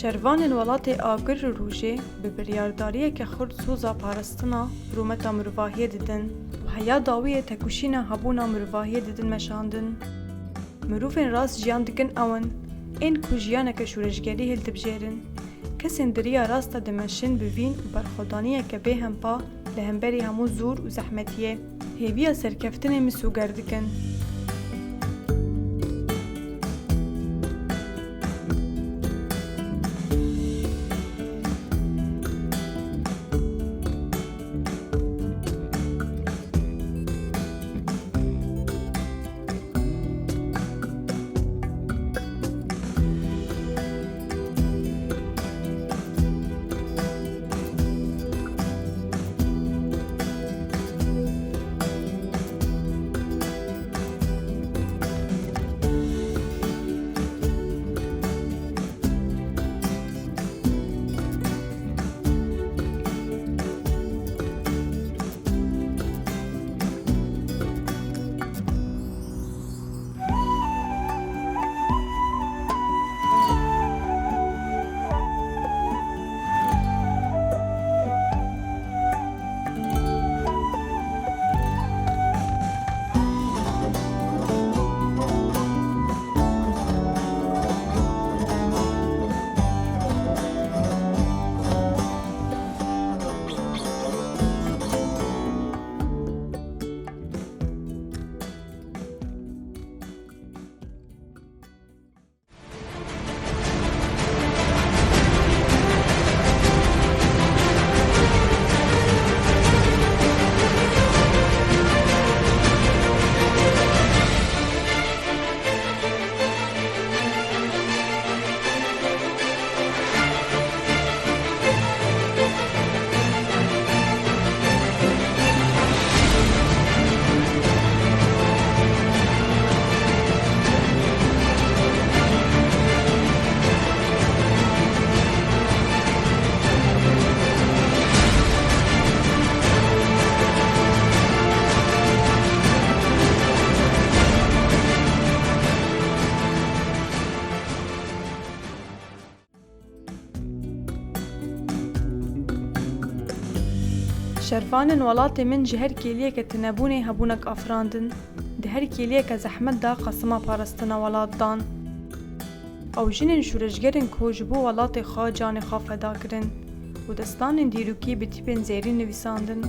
شەروانên welatê Agir û Rûjê bi biryardarieke xurt sûza parastina rûmeta mirovahiyê didin û heya dawiyê tekuşîna hebûna mirovahiyê didin meşandin. Mirovên rast jiyan dikin ewin, ên ku jiyaneke şûreşgerî hêl dibijêrin. Kesên diriya rasta dimeşin bi vîn û berxwedaniyeke bêhempa li hemberî hemû zûr û zehmetiyê, hêviya serkeftinê misûger dikin. Şervanên welatê min ji her kêliyeke tinebûnê hebûnek afirandin, di her kêliyeke zehmet da qesima parastina welat dan. Ew jinên şûreşgerên ku ji bo welatê xwe canê xwe feda kirin û destanên dîrokî bi tîpên zêrî nivîsandin.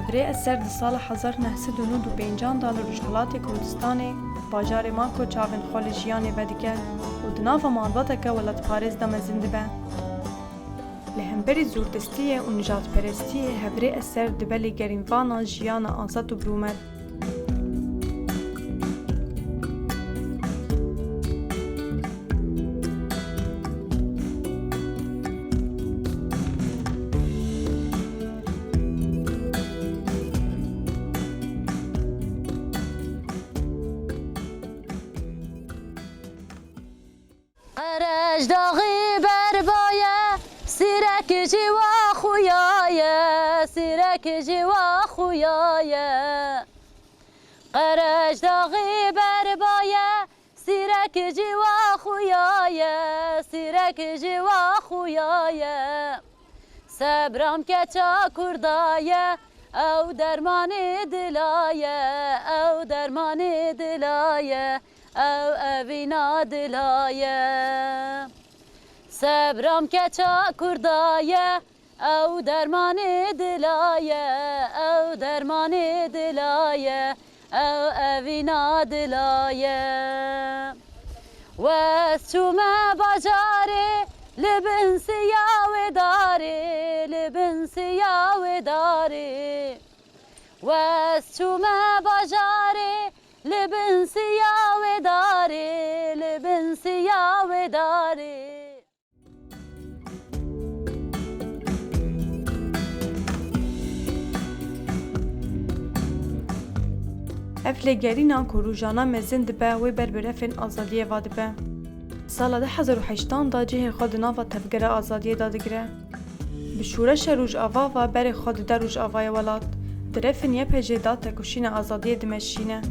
Hevrê eser di sala 1995 da li Rojhilatê Kurdistanê bajarê Mako çavên xwe li jiyanê vedike û di nava malbateke welatparêz de mezin dibe. Li hemberî zûrdestiyê û nijadperestiyê hevrê eser dibe lê gerînvana jiyana azad û birûmet. قرج داغی بربایه سیرک جوا خویایه سیرک جوا خویایه قرج داغی بربایه سیرک جوا خویایه سیرک جوا خویایه صبرم که چا کردایه او درمان دلایه او درمان دلایه او اوینا دلایه صبرم که چا کردایه او درمان دلایه او درمان دلایه او اوینا دلایه وستومه باجاره لبن سیاوه داره لبن سیاوه داره وستومه باجاره لبن سیاوه داره لبن سیاوه داره افلگرینا که روژانا مزن دبه و بربرفن آزادیه و دبه. سال 2008 دا جه خود ناوا تفگره آزادیه دادگره. به شورش روژ آوا و بر خود در روژ آوای ولاد. درفن یه پجه دا تکوشین آزادیه دمشینه.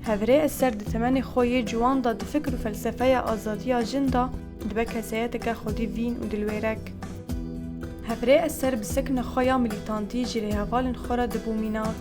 هفره اثر دتمنی خوی جوان دا دفکر و فلسفه آزادی جندا دبه کسیت خودی وین و دلویرک. هفره اثر بسکن خویا ملیتانتی جیره هوالن خورا دبومینات.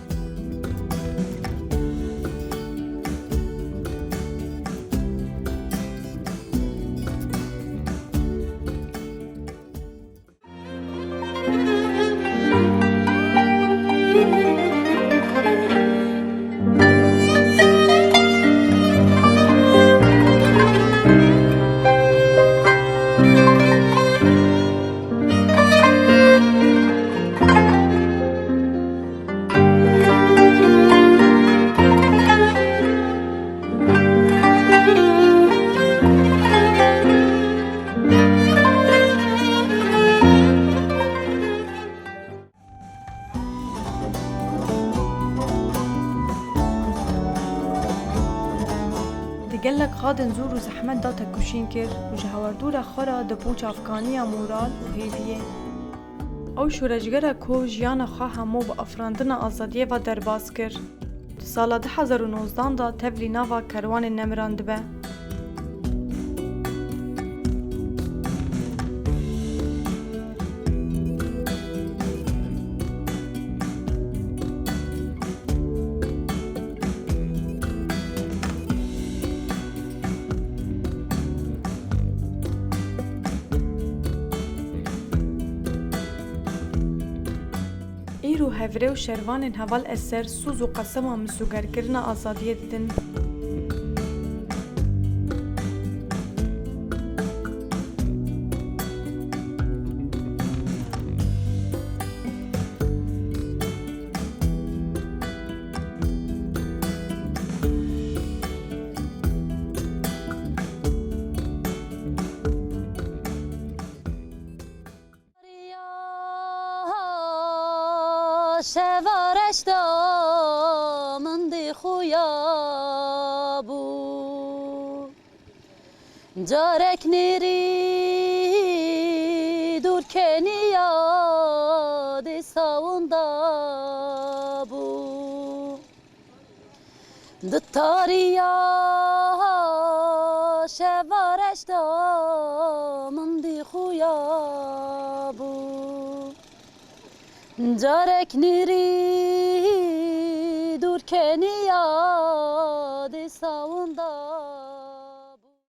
گلک خادن زور و زحمت دا تکوشین کرد و جهواردور خورا دپوچ افغانی مورال و هیویه. او شورشگر کو جیان خواه همو با افراندن آزادیه و درباز کرد. سال 2019 دا تبلی ناوا کروان نمراند به. ایرو هفره و شروان هوال اثر سوز و قسم و مسوگر کرن آزادیه دیدن. شوارش دامندی خویا بو جارک نیری دور کنیا دی ساوندا بو دتاریا شوارش دامندی خویا بو Carek niri dur keniya de savunda